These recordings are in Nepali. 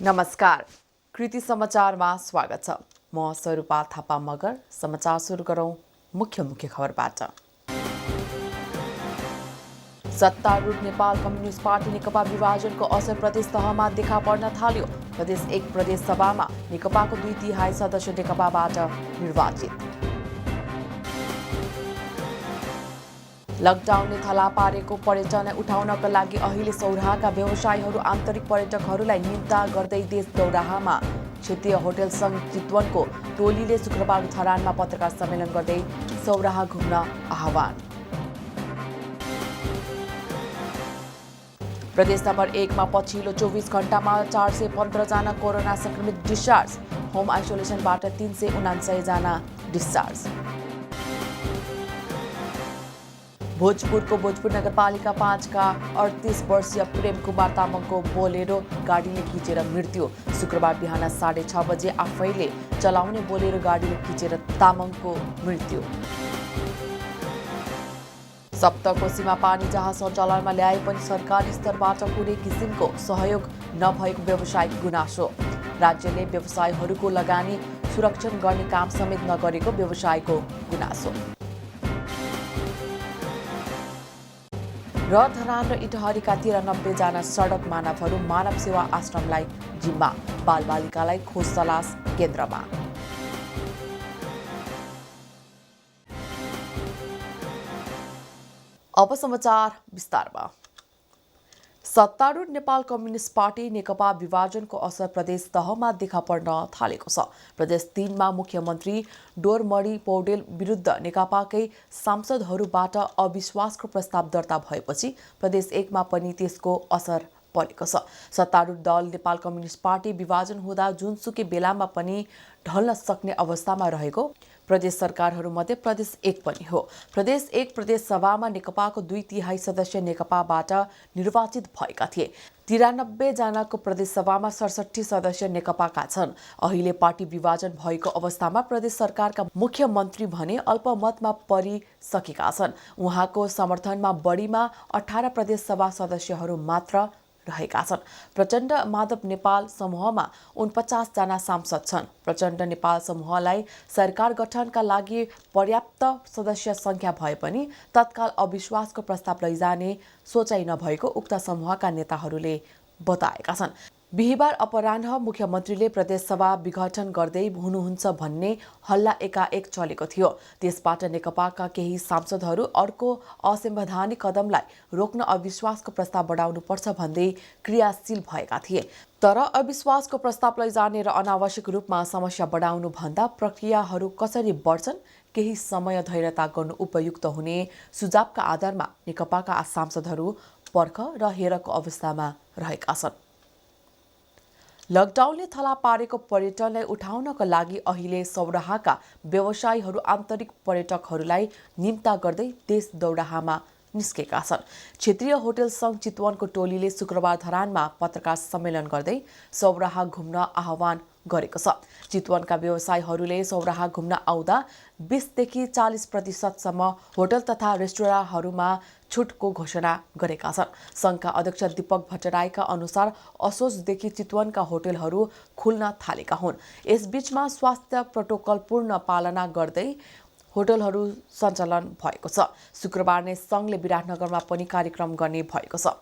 नमस्कार, कृति समाचारमा स्वागत छ। म स्वरूपा थापा मगर। समाचार सुरु गरौं मुख्य खबरबाट। सत्तारूढ नेपाल कम्युनिस्ट पार्टी नेकपा विभाजनको असर प्रदेश तहमा देखा पर्न थाल्यो। प्रदेश 1 प्रदेश सभामा नेकपाको 2/3 सदस्य नेकपाबाट निर्वाचित। लकडाउनले थला पारेको पर्यटन उठाउनका लागि अहिले सौराहाका व्यवसायीहरू आन्तरिक पर्यटकहरूलाई निम्ता गर्दै देश दौडाहामा। क्षेत्रीय होटल संघ चितवनको टोलीले शुक्रबार धरानमा पत्रकार सम्मेलन गर्दै सौराहा घुम्न आह्वान। प्रदेश नम्बर 1 मा पछिल्लो 24 घण्टामा 415 जना कोरोना संक्रमित डिस्चार्ज। होम आइसोलेसनबाट 379 जना डिस्चार्ज। भोजपुरको भोजपुर नगरपालिका 5 का 38 वर्षीय प्रेम कुमार तामाङको बोलेरो गाडीले खिचेर मृत्यु। शुक्रबार बिहान 6:30 बजे आफैले चलाउने बोलेरो गाडीले खिचेर तामाङको मृत्यु। सप्तकोशीमा पानी जहाज सञ्चालनमा ल्याए पनि सरकारी स्तरबाट कुनै किसिमको सहयोग नभएको व्यवसायिक गुनासो। राज्यले व्यवसायीहरूको लगानी सुरक्षण गर्ने काम समेत नगरेको व्यवसायको गुनासो। र धरान र इटहरीका 93 जना सडक मानवहरू मानव सेवा आश्रमलाई जिम्मा। बालबालिकालाई खोज तलास केन्द्रमा। अब समाचार विस्तारमा। सत्तारूढ नेपाल कम्युनिस्ट पार्टी नेकपा विभाजनको असर प्रदेश तहमा देखा पर्न थालेको छ। प्रदेश 3 मा मुख्यमन्त्री डोरमणि पौडेल विरुद्ध नेकपाकै सांसदहरूबाट अविश्वासको प्रस्ताव दर्ता भएपछि प्रदेश 1 मा पनि त्यसको असर परेको छ। सत्तारूढ दल नेपाल कम्युनिस्ट पार्टी विभाजन हुँदा जुनसुकै बेलामा पनि ढल्न सक्ने अवस्थामा रहेको प्रदेश सरकारहरूमध्ये प्रदेश 1 पनि हो। प्रदेश 1 प्रदेश सभामा नेकपाको 2/3 सदस्य नेकपाबाट निर्वाचित भएका थिए। 93 जनाको प्रदेश सभामा 67 सदस्य नेकपाका छन्। अहिले पार्टी विभाजन भएको अवस्थामा प्रदेश सरकारका मुख्यमन्त्री भने अल्पमतमा परिसकेका छन्। उहाँको समर्थनमा बढीमा 18 प्रदेश सभा सदस्यहरू मात्र रहेका छन्। प्रचण्ड माधव नेपाल समूहमा 49 जना सांसद छन्। प्रचण्ड नेपाल समूहलाई सरकार गठनका लागि पर्याप्त सदस्य संख्या भए पनि तत्काल अविश्वासको प्रस्ताव लैजाने सोचाइ नभएको उक्त समूहका नेताहरूले बताएका छन्। बिहिबार अपराह्न मुख्यमन्त्रीले प्रदेश सभा विघटन गर्दै हुनुहुन्छ भन्ने हल्ला एकाएक चलेको थियो। त्यसबाट नेकपाका केही सांसदहरू अर्को असंवैधानिक कदमलाई रोक्न अविश्वासको प्रस्ताव बढाउनुपर्छ भन्दै क्रियाशील भएका थिए। तर अविश्वासको प्रस्ताव लैजाने र अनावश्यक रूपमा समस्या बढाउनु भन्दा प्रक्रियाहरू कसरी बढ्छन् केही समय धैर्यता गर्नु उपयुक्त हुने सुझावका आधारमा नेकपाका सांसदहरू पर्ख र हेरको अवस्थामा रहेका छन्। लकडाउनले थला पारेको पर्यटनलाई उठाउनका लागि अहिले सौराहाका व्यवसायीहरू आन्तरिक पर्यटकहरूलाई निम्ता गर्दै देश दौडाहामा निस्केका छन्। क्षेत्रीय होटल संघ चितवनको टोलीले शुक्रबार धरानमा पत्रकार सम्मेलन गर्दै सौराहा घुम्न आह्वान गरेको छ। चितवनका व्यवसायीहरूले सौराहा घुम्न आउँदा 20 देखि 40% सम्म होटल तथा रेस्टुराँहरूमा छुटको घोषणा गरेका छन्। संघका अध्यक्ष दीपक भट्टराईका अनुसार असोजदेखि चितवनका होटलहरू खुल्न थालेका हुन्। यसबीचमा स्वास्थ्य प्रोटोकल पूर्ण पालना गर्दै होटलहरू सञ्चालन भएको छ। शुक्रबार नै संघले विराटनगरमा पनि कार्यक्रम गर्ने भएको छ।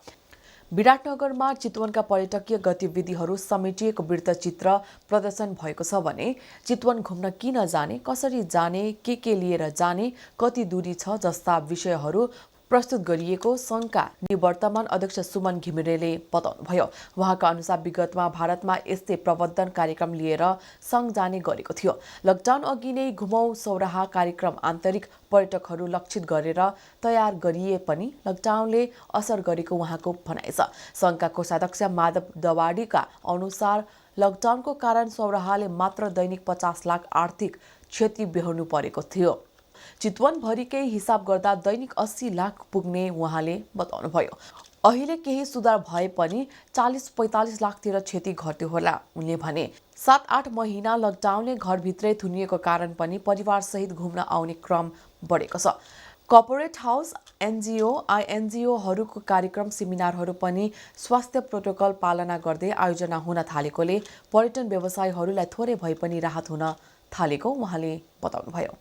विराटनगरमा चितवनका पर्यटकीय गतिविधिहरू समेटिएको वृत्तचित्र प्रदर्शन भएको छ भने चितवन घुम्न किन जाने, कसरी जाने, के लिएर जाने, कति दूरी छ जस्ता विषयहरू प्रस्तुत गरिएको संघका निवर्तमान अध्यक्ष सुमन घिमिरेले बताउनुभयो। उहाँका अनुसार विगतमा भारतमा यस्तै प्रबन्धन कार्यक्रम लिएर संघ जाने गरेको थियो। लकडाउन अघि नै घुमौं सौराहा कार्यक्रम आन्तरिक पर्यटकहरू लक्षित गरेर तयार गरिए पनि लकडाउनले असर गरेको उहाँको भनाइ छ। संघका कोषाध्यक्ष माधव दवाडीका अनुसार लकडाउनको कारण सौराहाले मात्र दैनिक 50 लाख आर्थिक क्षति बेहोर्नु परेको थियो। चितवनभरिकै हिसाब गर्दा दैनिक 80 लाख पुग्ने उहाँले बताउनुभयो। अहिले केही सुधार भए पनि 40-45 लाखतिर क्षति घट्यो होला। उनले भने 7-8 महिना लकडाउनले घरभित्रै थुनिएको कारण पनि परिवारसहित घुम्न आउने क्रम बढेको छ। कर्पोरेट हाउस एनजीओ आइएनजीओहरूको कार्यक्रम सेमिनारहरू पनि स्वास्थ्य प्रोटोकल पालना गर्दै आयोजना हुन थालेकोले पर्यटन व्यवसायीहरूलाई थोरै भए पनि राहत हुन थालेको उहाँले बताउनुभयो।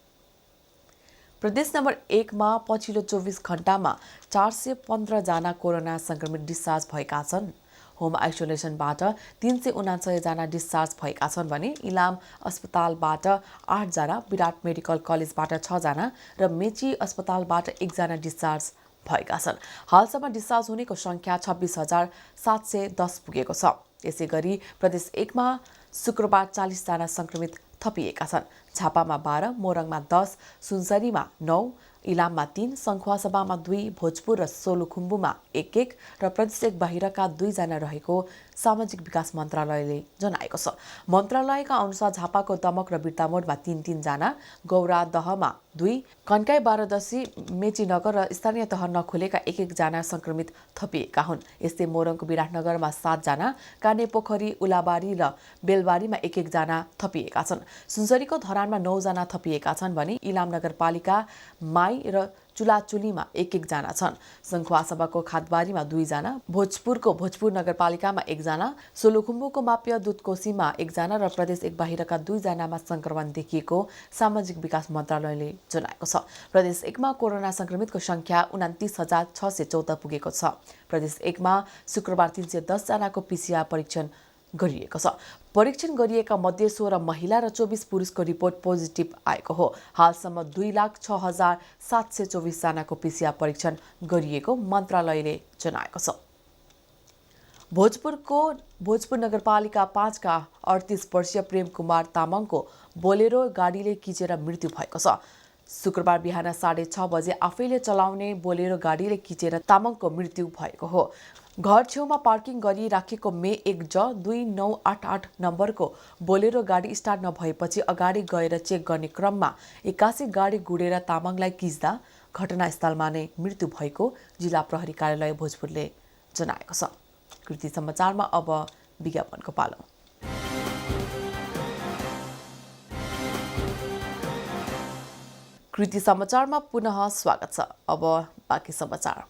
प्रदेश नम्बर 1 मा पछिल्लो 24 घण्टामा 415 जना कोरोना संक्रमित डिस्चार्ज भएका छन्। होम आइसोलेसनबाट 369 जना डिस्चार्ज भएका छन् भने इलाम अस्पतालबाट 8 जना, विराट मेडिकल कलेजबाट 6 जना र मेची अस्पतालबाट 1 जना डिस्चार्ज भएका छन्। हालसम्म डिस्चार्ज हुनेको संख्या 26,710 पुगेको छ। यसैगरी प्रदेश 1 मा शुक्रबार 40 जना संक्रमित थपिएका छन्। झापामा 12, मोरङमा 10, सुनसरीमा 9, इलाममा 3, सङ्खुवासभामा 2, भोजपुर र सोलुखुम्बुमा 1-1 र प्रदेश 1 बाहिरका 2 जना रहेको सामाजिक विकास मन्त्रालयले जनाएको छ। मन्त्रालयका अनुसार झापाको दमक र बिर्तामोडमा 3-3 जना, गौरा दहमा 2, कन्काई बारादसी, मेचीनगर र स्थानीय तह नखुलेका 1-1 जना संक्रमित थपिएका हुन्। यस्तै मोरङको विराटनगरमा 7 जना, कानेपोखरी, उलाबारी र बेलबारीमा 1-1 जना थपिएका छन्। सुनसरीको धरानमा 9 जना थपिएका छन् भने इलाम नगरपालिका माई र चुलाचुलीमा 1-1 जना छन्। सङ्खुवासभाको खादबारीमा 2 जना, भोजपुरको भोजपुर नगरपालिकामा 1 जना, सोलुखुम्बुको माप्य दुधकोशीमा 1 जना र प्रदेश 1 बाहिरका 2 जनामा संक्रमण देखिएको सामाजिक विकास मन्त्रालयले जनाएको छ। प्रदेश 1 मा कोरोना संक्रमितको संख्या 29,614 पुगेको छ। प्रदेश 1 मा शुक्रबार 310 जनाको PCR परीक्षण गरिएको छ। परीक्षण गरिएका मध्ये 16 महिला र 24 पुरुषको रिपोर्ट पोजिटिभ आएको हो। हालसम्म 2,06,724 जनाको PCR परीक्षण गरिएको मन्त्रालयले जनाएको छ। भोजपुर नगरपालिका 5 का 38 वर्षीय प्रेम कुमार तामाङको बोलेरो गाडीले किचेर मृत्यु भएको छ। शुक्रबार बिहान 6:30 बजे आफैले चलाउने बोलेरो गाडीले किचेर तामाङको मृत्यु भएको हो। घर छेउमा पार्किङ गरी राखेको मे 1J2988 नम्बरको बोलेरो गाडी स्टार्ट नभएपछि अगाडि गएर चेक गर्ने क्रममा 81 गाडी गुडेर तामाङलाई किच्दा घटनास्थलमा नै मृत्यु भएको जिल्ला प्रहरी कार्यालय भोजपुरले जनाएको छ। कृति समाचारमा अब विज्ञापनको पालो। कृति समाचारमा पुनः स्वागत छ। अब बाँकी समाचार।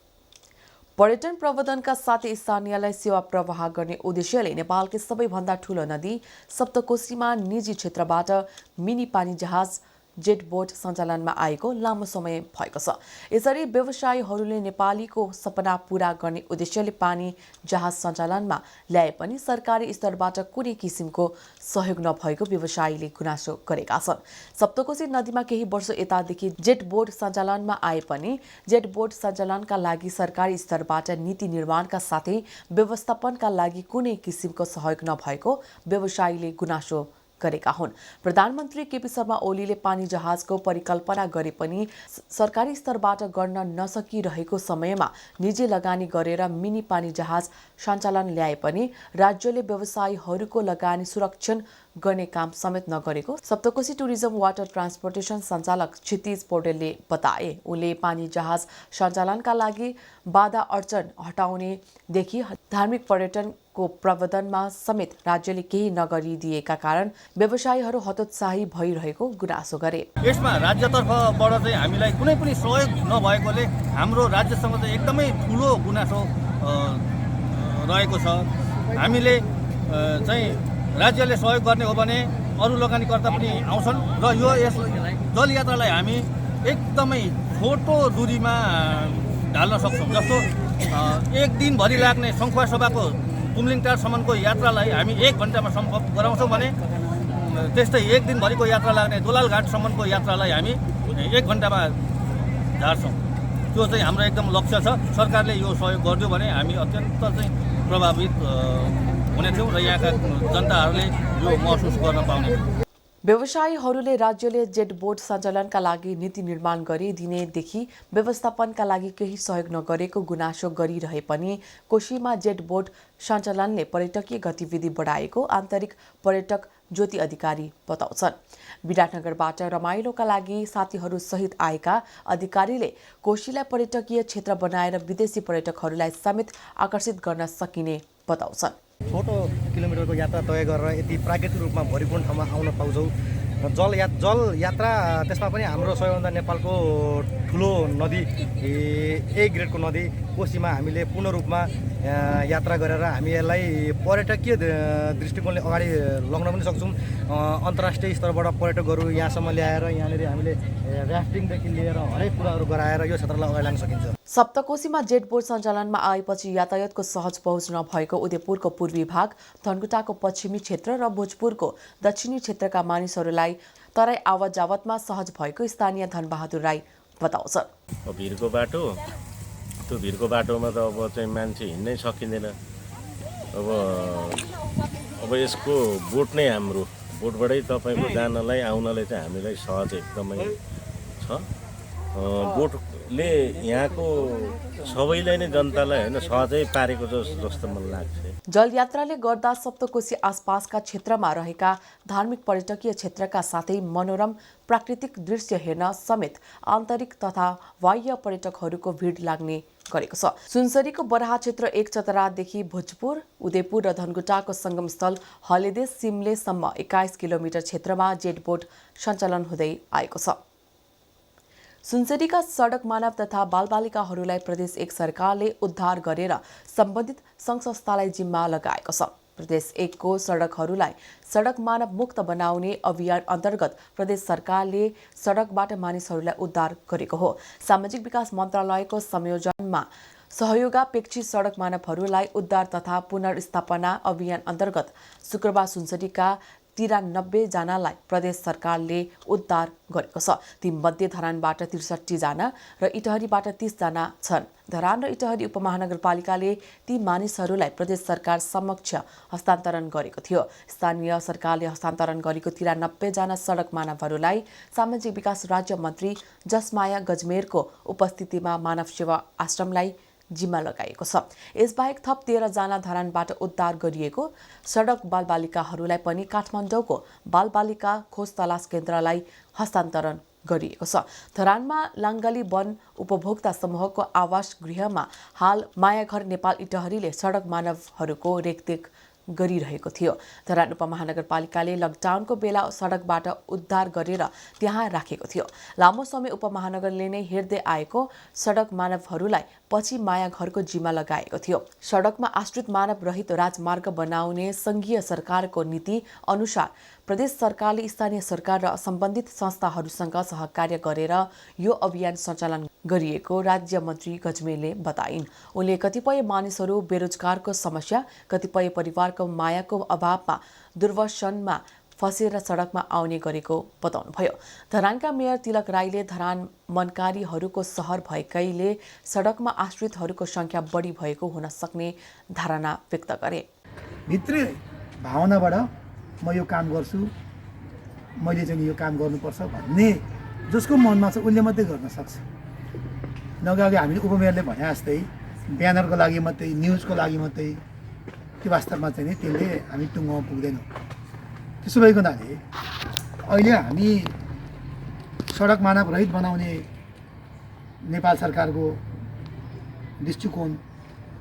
पर्यटन प्रबन्धनका साथै स्थानीयलाई सेवा प्रवाह गर्ने उद्देश्यले नेपालकै सबैभन्दा ठूलो नदी सप्तकोशीमा निजी क्षेत्रबाट मिनी पानी जहाज जेट बोट सञ्चालनमा आएको लामो समय भएको छ। यसरी व्यवसायीहरूले नेपालीको सपना पूरा गर्ने उद्देश्यले पानी जहाज सञ्चालनमा ल्याए पनि सरकारी स्तरबाट कुनै किसिमको सहयोग नभएको व्यवसायीले गुनासो गरेका छन्। सप्तकोशी नदीमा केही वर्ष यतादेखि जेट बोट सञ्चालनमा आए पनि जेट बोट सञ्चालनका लागि सरकारी स्तरबाट नीति निर्माणका साथै व्यवस्थापनका लागि कुनै किसिमको सहयोग नभएको व्यवसायीले गुनासो गरेका हुन्। प्रधानमन्त्री केपी शर्मा ओलीले पानी जहाजको परिकल्पना गरे पनि सरकारी स्तरबाट गर्न नसकिरहेको समयमा निजी लगानी गरेर मिनी पानी जहाज सञ्चालन ल्याए पनि राज्यले व्यवसायीहरूको लगानी सुरक्षण गर्ने काम समेत नगरेको सप्तकोशी टुरिज्म वाटर ट्रान्सपोर्टेसन सञ्चालक क्षितिज पौडेलले बताए। उनले पानी जहाज सञ्चालनका लागि बाधा अर्चन हटाउनेदेखि धार्मिक पर्यटनको प्रबन्धनमा समेत राज्यले केही नगरिदिएका कारण व्यवसायीहरू हतोत्साही भइरहेको गुनासो गरे। यसमा राज्यतर्फबाट चाहिँ हामीलाई कुनै पनि सहयोग नभएकोले हाम्रो राज्यसँग चाहिँ एकदमै ठुलो गुनासो रहेको छ। हामीले चाहिँ राज्यले सहयोग गर्ने हो भने अरू लगानीकर्ता पनि आउँछन् र यस जल यात्रालाई हामी एकदमै छोटो दूरीमा ढाल्न सक्छौँ। जस्तो एक दिनभरि लाग्ने सङ्खुवासभाको तुमलिङटारसम्मको यात्रालाई हामी 1 घन्टामा सम्भव गराउँछौँ भने त्यस्तै एक दिनभरिको यात्रा लाग्ने दोलालघाटसम्मको यात्रालाई हामी 1 घन्टामा झार्छौँ। त्यो चाहिँ हाम्रो एकदम लक्ष्य छ। सरकारले यो सहयोग गरिदियो भने हामी अत्यन्त चाहिँ प्रभावित हुने थियौँ र यहाँका जनताहरूले यो महसुस गर्न पाउने। व्यवसायीहरूले राज्यले जेट बोट सञ्चालनका लागि नीति निर्माण गरिदिनेदेखि व्यवस्थापनका लागि केही सहयोग नगरेको गुनासो गरिरहे पनि कोशीमा जेट बोट सञ्चालनले पर्यटकीय गतिविधि बढाएको आन्तरिक पर्यटक ज्योति अधिकारी बताउँछन्। विराटनगरबाट रमाइलोका लागि साथीहरू सहित आएका अधिकारीले कोशीलाई पर्यटकीय क्षेत्र बनाएर विदेशी पर्यटकहरूलाई समेत आकर्षित गर्न सकिने बताउँछन्। छोटो किलोमिटरको यात्रा तय गरेर यति प्राकृतिक रूपमा भरिपूर्ण ठाउँमा आउन पाउँछौँ र जल यात्रा त्यसमा पनि हाम्रो सबैभन्दा नेपालको ठुलो नदी ए ग्रेडको नदी कोसीमा हामीले पूर्ण रूपमा यात्रा गरेर हामी यसलाई पर्यटकीय दृष्टिकोणले अगाडि लग्न पनि सक्छौँ। अन्तर्राष्ट्रिय स्तरबाट पर्यटकहरू यहाँसम्म ल्याएर यहाँनिर हामीले ऱ्याफ्टिङदेखि लिएर हरेक कुराहरू गराएर यो क्षेत्रलाई अगाडि लान सकिन्छ। सप्तकोशीमा जेट बोट सञ्चालनमा आएपछि यातायातको सहज पहुँच नभएको उदयपुरको पूर्वी भाग, धनकुटाको पश्चिमी क्षेत्र र भोजपुरको दक्षिणी क्षेत्रका मानिसहरूलाई तराई आवत जावतमा सहज भएको स्थानीय धनबहादुर राई बताउँछ। भिरको बाटो, त्यो भिरको बाटोमा त अब चाहिँ मान्छे हिँड्नै सकिँदैन। अब यसको बोट नै हाम्रो बोटबाटै तपाईँको जानलाई आउनलाई चाहिँ हामीलाई सहज एकदमै छ। बोटले यहाँको सबैलाई नै जनतालाई होइन सहजै पारेको जस्तो मलाई लाग्छ। जलयात्राले गर्दा सप्तकोशी आसपासका क्षेत्रमा रहेका धार्मिक पर्यटकीय क्षेत्रका साथै मनोरम प्राकृतिक दृश्य हेर्न समेत आन्तरिक तथा बाह्य पर्यटकहरूको भिड लाग्ने गरेको छ। सुनसरीको बराहा क्षेत्र 1 चतरादेखि भोजपुर, उदयपुर र धनकुटाको संगमस्थल हलेदे सिमलेसम्म 21 किलोमिटर क्षेत्रमा जेटबोट सञ्चालन हुँदै आएको छ। सुनसरीका सडक मानव तथा बालबालिकाहरूलाई प्रदेश 1 सरकारले उद्धार गरेर सम्बन्धित सङ्घ संस्थालाई जिम्मा लगाएको छ। प्रदेश 1 को सडकहरूलाई सडक मानव मुक्त बनाउने अभियान अन्तर्गत प्रदेश सरकारले सडकबाट मानिसहरूलाई उद्धार गरेको हो। सामाजिक विकास मन्त्रालयको संयोजनमा सहयोगापेक्षी सडक मानवहरूलाई उद्धार तथा पुनर्स्थापना अभियान अन्तर्गत शुक्रबार सुनसरीका 93 जनालाई प्रदेश सरकारले उद्धार गरेको छ। तीमध्ये धरानबाट 63 जना र इटहरीबाट 30 जना छन्। धरान र इटहरी उपमहानगरपालिकाले ती मानिसहरूलाई प्रदेश सरकार समक्ष हस्तान्तरण गरेको थियो। स्थानीय सरकारले हस्तान्तरण गरेको 93 जना सडक मानवहरूलाई सामाजिक विकास राज्य मन्त्री जसमाया गजमेरको उपस्थितिमा मानव सेवा आश्रमलाई जिम्मा लगाएको छ। यसबाहेक थप 13 जना धरानबाट उद्धार गरिएको सडक बालबालिकाहरूलाई पनि काठमाडौँको बालबालिका खोज तलास केन्द्रलाई हस्तान्तरण गरिएको छ। धरानमा लाङ्गली वन उपभोक्ता समूहको आवास गृहमा हाल मायाघर नेपाल इटहरीले सडक मानवहरूको रेखदेख गरिरहेको थियो। धरान उपमहानगरपालिकाले लकडाउनको बेला सडकबाट उद्धार गरेर त्यहाँ राखेको थियो। लामो समय उपमहानगरले नै हेर्दै आएको सडक मानवहरूलाई पछि मायाघरको जिम्मा लगाएको थियो। सडकमा आश्रित मानव रहित राजमार्ग बनाउने सङ्घीय सरकारको नीति अनुसार प्रदेश सरकारले स्थानीय सरकार र सम्बन्धित संस्थाहरूसँग सहकार्य गरेर यो अभियान सञ्चालन गरिएको राज्य मन्त्री गजमेरले बताइन्। उनले कतिपय मानिसहरू बेरोजगारको समस्या, कतिपय परिवारको मायाको अभावमा दुर्व्यसनमा फसेर सडकमा आउने गरेको बताउनुभयो। धरानका मेयर तिलक राईले धरान मनकारीहरूको सहर भएकैले सडकमा आश्रितहरूको सङ्ख्या बढी भएको हुन सक्ने धारणा व्यक्त गरे। भित्री भावनाबाट म यो काम गर्छु, मैले चाहिँ यो काम गर्नुपर्छ भन्ने जसको मनमा छ उसले मात्रै गर्न सक्छ। नगए हामीले उपमेयरले भने जस्तै ब्यानरको लागि मात्रै, न्युजको लागि मात्रै त्यो वास्तवमा चाहिँ नि त्यसले हामी टुङ्गोमा पुग्दैनौँ। त्यसो भएको हुनाले अहिले हामी सडक मानव रहित बनाउने नेपाल सरकारको दृष्टिकोण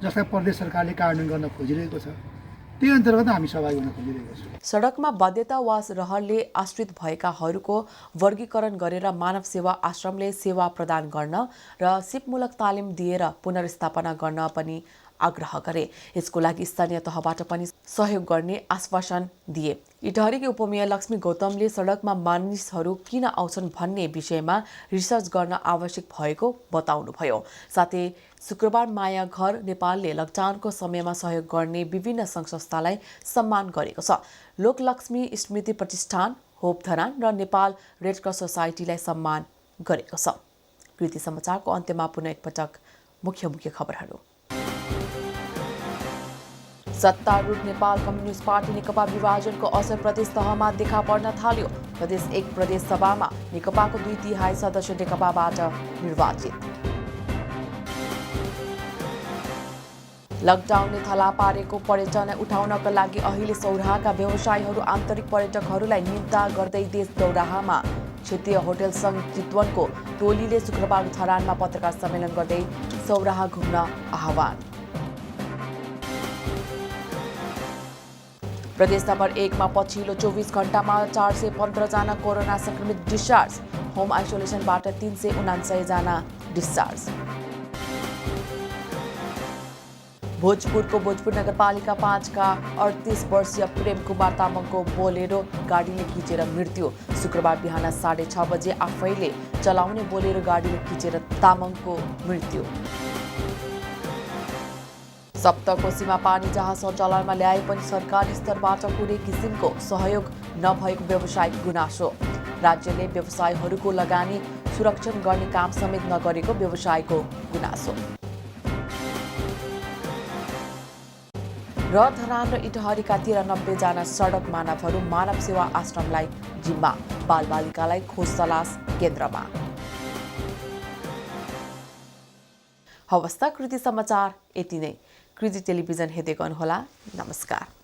जसलाई प्रदेश सरकारले कार्यान्वयन गर्न खोजिरहेको छ त्यही अन्तर्गत हामी सहभागी हुन खोजिरहेको छौँ। सडकमा बाध्यता वा रहरले आश्रित भएकाहरूको वर्गीकरण गरेर मानव सेवा आश्रमले सेवा प्रदान गर्न र सिपमूलक तालिम दिएर पुनर्स्थापना गर्न पनि आग्रह गरे। यसको लागि स्थानीय तहबाट पनि सहयोग गर्ने आश्वासन दिए। इटहरीकी उपमेयर लक्ष्मी गौतमले सडकमा मानिसहरू किन आउँछन् भन्ने विषयमा रिसर्च गर्न आवश्यक भएको बताउनुभयो। साथै शुक्रबार मायाघर नेपालले लकडाउनको समयमा सहयोग गर्ने विभिन्न सङ्घ संस्थालाई सम्मान गरेको छ। लोकलक्ष्मी स्मृति प्रतिष्ठान, होप धरान र नेपाल रेडक्रस सोसाइटीलाई सम्मान गरेको छ। कृति समाचारको अन्त्यमा पुनः एकपटक मुख्य खबरहरू। सत्तारूढ नेपाल कम्युनिस्ट पार्टी नेकपा विभाजनको असर प्रदेश तहमा देखा पर्न थाल्यो। प्रदेश 1 प्रदेश सभामा नेकपाको 2/3 सदस्य नेकपाबाट निर्वाचित। लकडाउनले थला पारेको पर्यटन उठाउनका लागि अहिले सौराहाका व्यवसायीहरू आन्तरिक पर्यटकहरूलाई निम्ता गर्दै देश दौडाहामा क्षेत्रीय होटल सङ्घ चितवनको टोलीले शुक्रबार धरानमा पत्रकार सम्मेलन गर्दै सौराहा घुम्न आह्वान। प्रदेश नम्बर 1 मा पछिल्लो 24 घण्टामा 415 जना कोरोना संक्रमित डिस्चार्ज। होम आइसोलेसनबाट 379 जना डिस्चार्ज। भोजपुरको भोजपुर नगरपालिका 5 का 38 वर्षीय प्रेम कुमार तामाङको बोलेरो गाडीले खिचेर मृत्यु। शुक्रबार बिहान 6:30 बजे आफैले चलाउने बोलेरो गाडीले खिचेर तामाङको मृत्यु। सप्तकोशीमा पानी जहाज सञ्चालनमा ल्याए पनि सरकारी स्तरबाट कुनै किसिमको सहयोग नभएको व्यावसायिक गुनासो। राज्यले व्यवसायीहरूको लगानी सुरक्षण गर्ने काम समेत नगरेको व्यवसायको गुनासो। र धरान र इटहरीका 93 जना सडक मानवहरू मानव सेवा आश्रमलाई जिम्मा, बालबालिकालाई खोज तलास केन्द्रमा। हवस् त कृति समाचार यति नै। कृति टेलिभिजन हेर्दै गर्नुहोला। नमस्कार।